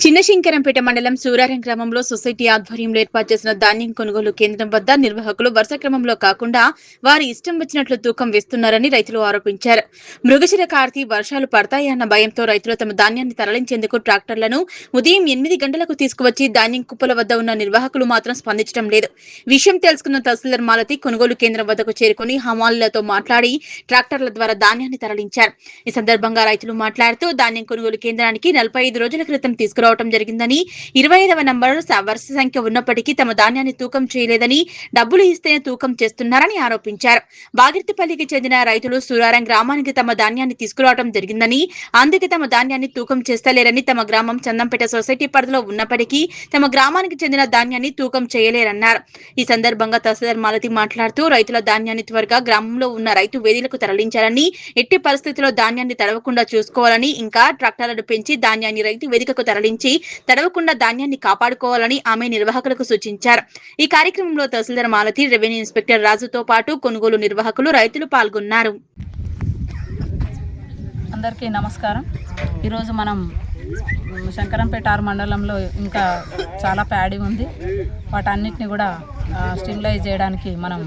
చిన్నశంకరంపేట మండలం సూరారం గ్రామంలో సొసైటీ ఆధ్వర్యంలో ఏర్పాటు చేసిన ధాన్యం కొనుగోలు కేంద్రం వద్ద నిర్వాహకులు వరుస క్రమంలో కాకుండా వారి ఇష్టం వచ్చినట్లు తూకం వేస్తున్నారని రైతులు ఆరోపించారు. మృగశిర కార్తీ వర్షాలు పడతాయన్న భయంతో రైతులు తమ ధాన్యాన్ని తరలించేందుకు ట్రాక్టర్లను ఉదయం 8 గంటలకు తీసుకువచ్చి ధాన్యం కుప్పల వద్ద ఉన్న నిర్వాహకులు మాత్రం స్పందించడం లేదు. విషయం తెలుసుకున్న తహసీల్దార్ మాలతి కొనుగోలు కేంద్రం వద్దకు చేరుకుని హమాలీలతో మాట్లాడి ట్రాక్టర్ల ద్వారా ధాన్యాన్ని తరలించారు. ఈ సందర్భంగా రైతులు మాట్లాడుతూ ధాన్యం కొనుగోలు కేంద్రానికి 45 రోజుల క్రితం తీసుకురావడం జరిగిందని, 25వ నంబరు వరుస సంఖ్య ఉన్నప్పటికీ తమ ధాన్యాన్ని తూకం చేయలేదని, డబ్బులు ఇస్తేనే తూకం చేస్తున్నారని ఆరోపించారు. బాగిర్తిపల్లికి చెందిన రైతులు సూరారం గ్రామానికి తమ ధాన్యాన్ని తీసుకురావడం జరిగిందని, అందుకే తమ ధాన్యాన్ని తూకం చేస్తలేరని, తమ గ్రామం చందంపేట సొసైటీ పరిధిలో ఉన్నప్పటికీ తమ గ్రామానికి చెందిన ధాన్యాన్ని తూకం చేయలేరన్నారు. ఈ సందర్భంగా తహసీల్దార్ మాలతి మాట్లాడుతూ రైతుల ధాన్యాన్ని త్వరగా గ్రామంలో ఉన్న రైతు వేదికలకు తరలించాలని, ఎట్టి పరిస్థితుల్లో ధాన్యాన్ని తడవకుండా చూసుకోవాలని, ఇంకా ట్రాక్టర్లను పెంచి ధాన్యాన్ని రైతు వేదికకు తరలించి తడవకుండా ధాన్యాన్ని కాపాడుకోవాలని ఆమె నిర్వాహకులకు సూచించారు. ఈ కార్యక్రమంలో తహసీల్దార్ మాలతి, రెవెన్యూ ఇన్స్పెక్టర్ రాజుతో పాటు కొనుగోలు నిర్వాహకులు, రైతులు పాల్గొన్నారు. అందరికీ నమస్కారం. ఈరోజు మనం శంకరంపేట మండలంలో ఇంకా చాలా ప్యాడీ ఉంది. వాటన్నిటిని కూడా స్టిమ్లైజ్ చేయడానికి మనం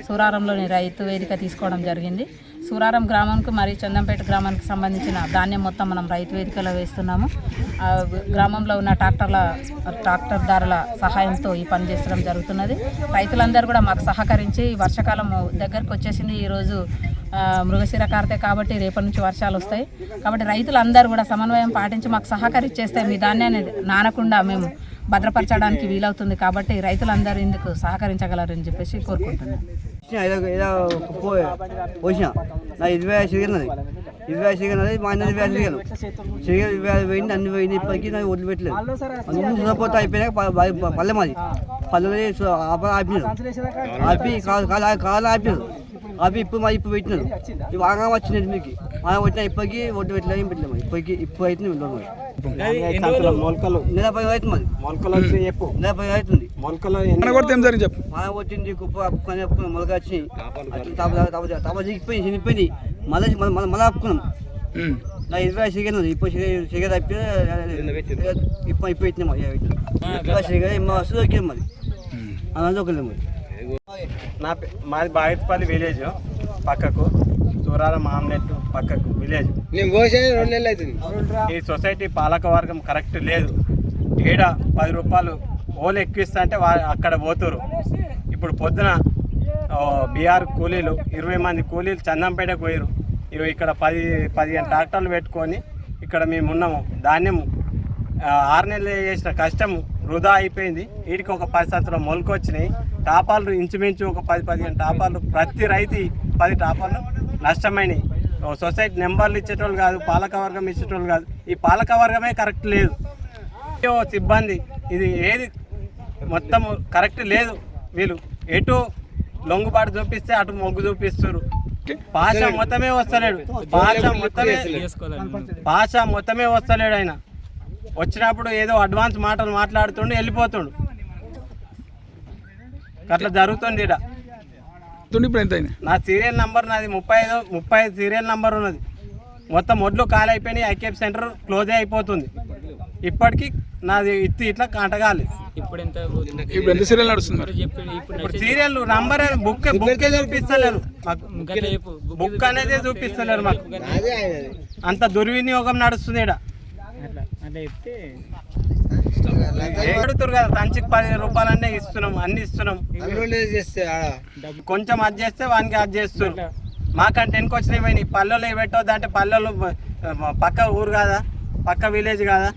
సూరారంలోని రైతు వేదిక తీసుకోవడం జరిగింది. సూరారం గ్రామానికి మరియు చందంపేట గ్రామానికి సంబంధించిన ధాన్యం మొత్తం మనం రైతు వేదికలో వేస్తున్నాము. గ్రామంలో ఉన్న ట్రాక్టర్దారుల సహాయంతో ఈ పని చేస్తడం జరుగుతున్నది. రైతులందరూ కూడా మాకు సహకరించి, వర్షాకాలం దగ్గరకు వచ్చేసింది. ఈరోజు మృగశిర కార్తె కాబట్టి రేపటి నుంచి వర్షాలు వస్తాయి. కాబట్టి రైతులందరూ కూడా సమన్వయం పాటించి మాకు సహకరించేస్తే మీ ధాన్యాన్ని నానకుండా మేము భద్రపరచడానికి వీలవుతుంది. కాబట్టి రైతులందరూ ఇందుకు సహకరించగలరని చెప్పేసి కోరుకుంటున్నాను. నా 20 సిగన్నది మా అన్న 20 సిగలు పోయింది, అన్ని పోయింది. ఇప్పటికీ నాకు వదిలిపెట్టలేదు. చూడకపోతే అయిపోయినాక పల్లె మాది పల్లెలో ఆపినారు, ఆపి కాలు ఆపినారు, ఆపి ఇప్పుడు పెట్టినారు. ఇవి ఆగా వచ్చినది మీకు వచ్చినా ఇప్పటికీ ఒడ్డు పెట్టలేదు, ఏం పెట్టలేదు. ఇప్పటికి ఇప్పుడు అవుతుంది మొలకలు 40 అవుతుంది, మొలకలు 40 అవుతుంది. వచ్చింది కుప్ప మొలక వచ్చి తప్ప దిగిపోయి చినిపోయింది. మళ్ళీ ఆపుకున్నాం. నా 20 సిగర్ ఇప్పుడు సిగర్ తప్పి ఇప్పుడు పెట్టినాం. సిగర్ మస్తు దొరికింది మరి, అలా దొరకలేదు మరి. మాది బాగిర్తిపల్లి విలేజ్ పక్కకు, సూరారం ఆమ్లెట్ పక్కకు విలేజ్. ఈ సొసైటీ పాలకవర్గం కరెక్ట్ లేదు. ఏడ 10 రూపాయలు ఓలు ఎక్కిస్తా అంటే అక్కడ పోతురు. ఇప్పుడు పొద్దున బీఆర్ కూలీలు 20 మంది కూలీలు చందంపేటకు పోయారు. ఇక్కడ 10-15 ట్రాక్టర్లు పెట్టుకొని ఇక్కడ మేము ఉన్నాము. ధాన్యము 6 నెలలు చేసిన కష్టము వృధా అయిపోయింది. వీటికి ఒక 10 సంవత్సరాలు మొలక వచ్చినాయి. టాపాలు ఇంచుమించు ఒక 10-15 టాపాలు, ప్రతి రైతు 10 టాపాలు నష్టమైనవి. సొసైటీ నెంబర్లు ఇచ్చేటోళ్ళు కాదు, పాలకవర్గం ఇచ్చేటోళ్ళు కాదు. ఈ పాలకవర్గమే కరెక్ట్ లేదు. సిబ్బంది ఇది ఏది మొత్తం కరెక్ట్ లేదు. వీళ్ళు ఎటు లొంగుబాటు చూపిస్తే అటు మొగ్గు చూపిస్తారు. భాష మొత్తమే వస్తలేడు, భాష మొత్తమే వస్తలేడు. ఆయన వచ్చినప్పుడు ఏదో అడ్వాన్స్ మాటలు మాట్లాడుతుండు, వెళ్ళిపోతుండు. అట్లా జరుగుతుంది. నా సీరియల్ నంబర్ నాది 35 సీరియల్ నంబర్ ఉన్నది. మొత్తం ఒడ్లు ఖాళీ అయిపోయినాయి. ఐకేప్ సెంటర్ క్లోజ్ అయిపోతుంది. ఇప్పటికీ నాది ఇట్లా కంటగాలి. ఇప్పుడు సీరియల్ నడుస్తుంది. ఇప్పుడు సీరియల్ నంబర్ బుక్ చూపిస్తలేరు మాకు, బుక్ అనేది చూపిస్తలేరు మాకు. అంత దుర్వినియోగం నడుస్తుంది. అడుగుతారు కదా, సంచికి 10 రూపాయలన్నీ ఇస్తున్నాం, అన్ని ఇస్తున్నాం. కొంచెం అది చేస్తే వానికి అది చేస్తారు. మాకంటే వెనుక వచ్చినవి పోయినాయి. పల్లెలు పెట్టవద్దు అంటే పల్లెలు పక్క ఊరు కాదా, పక్క విలేజ్ కాదా,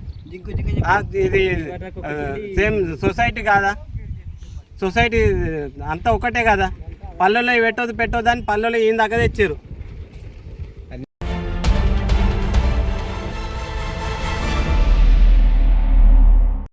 ఇది సేమ్ సొసైటీ కాదా, సొసైటీ అంతా ఒకటే కదా. పల్లెల్లో పెట్టవద్దు అని పల్లెల్లో ఈయన దగ్గర తెచ్చారు.